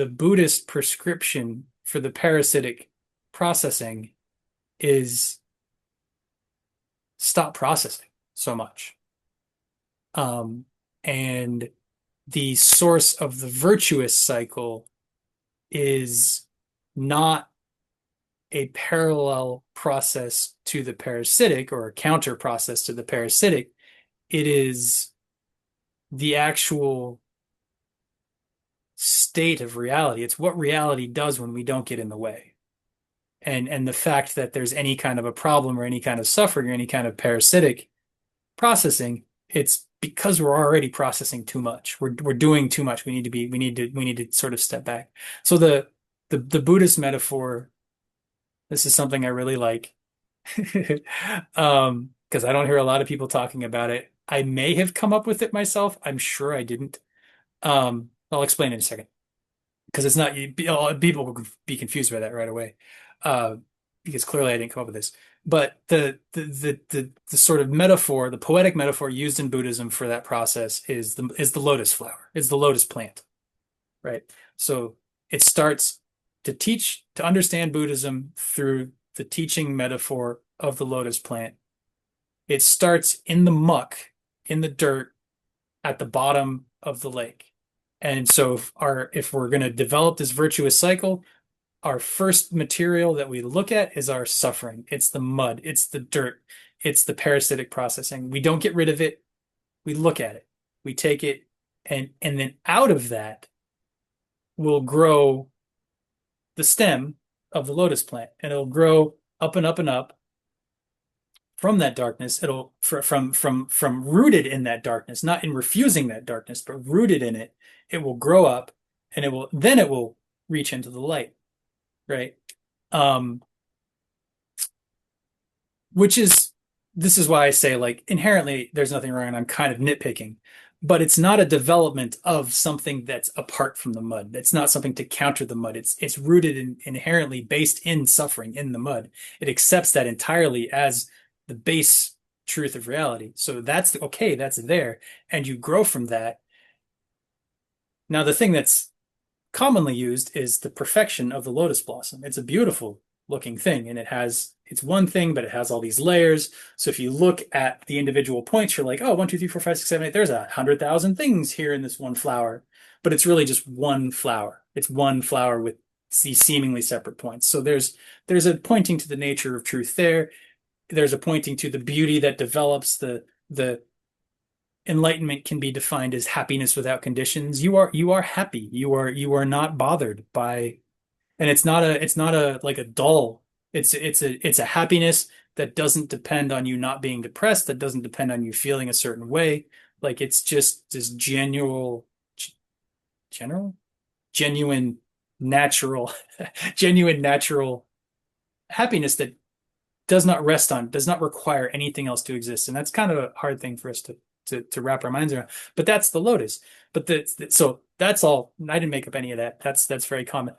the Buddhist prescription for the parasitic processing is stop processing so much. Um, and the source of the virtuous cycle is not a parallel process to the parasitic or a counter process to the parasitic. It is the actual state of reality. It's what reality does when we don't get in the way. And the fact that there's any kind of a problem or any kind of suffering or any kind of parasitic processing, it's because we're already processing too much. We're doing too much. We need to sort of step back. So the Buddhist metaphor, this is something I really like. Because I don't hear a lot of people talking about it. I may have come up with it myself. I'm sure I didn't. I'll explain in a second because it's not people will be confused by that right away. Uh, because clearly I didn't come up with this. But the sort of metaphor, the poetic metaphor used in Buddhism for that process is the lotus flower. It's the lotus plant, right? So it starts to understand Buddhism through the teaching metaphor of the lotus plant. It starts in the muck, in the dirt, at the bottom of the lake. And so if we're going to develop this virtuous cycle, our first material that we look at is our suffering. It's the mud, it's the dirt, it's the parasitic processing. We don't get rid of it. We look at it. We take it, and then out of that will grow the stem of the lotus plant, and it'll grow up and up and up from that darkness. It'll from rooted in that darkness, not in refusing that darkness, but rooted in it. It will grow up, and it will reach into the light, right? Um, which is This is why I say, like, inherently there's nothing wrong, and I'm kind of nitpicking, but it's not a development of something that's apart from the mud. It's not something to counter the mud. It's rooted in inherently based in suffering in the mud. It accepts that entirely as the base truth of reality. So okay, that's there, and you grow from that. Now, the thing that's commonly used is the perfection of the lotus blossom. It's a beautiful looking thing, and it's one thing, but it has all these layers. So if you look at the individual points, you're like, oh, 1, 2, 3, 4, 5, 6, 7, 8, there's 100,000 things here in this one flower. But it's really just one flower. It's one flower with these seemingly separate points. So there's a pointing to the nature of truth there. There's a pointing to the beauty that develops. The enlightenment can be defined as happiness without conditions. You are happy. You are not bothered by, and it's not a like a dull. It's a happiness that doesn't depend on you not being depressed, that doesn't depend on you feeling a certain way. Like, it's just this general, genuine, natural, genuine, natural happiness that does not require anything else to exist. And that's kind of a hard thing for us to wrap our minds around. But that's the lotus. So that's all. I didn't make up any of that. That's very common.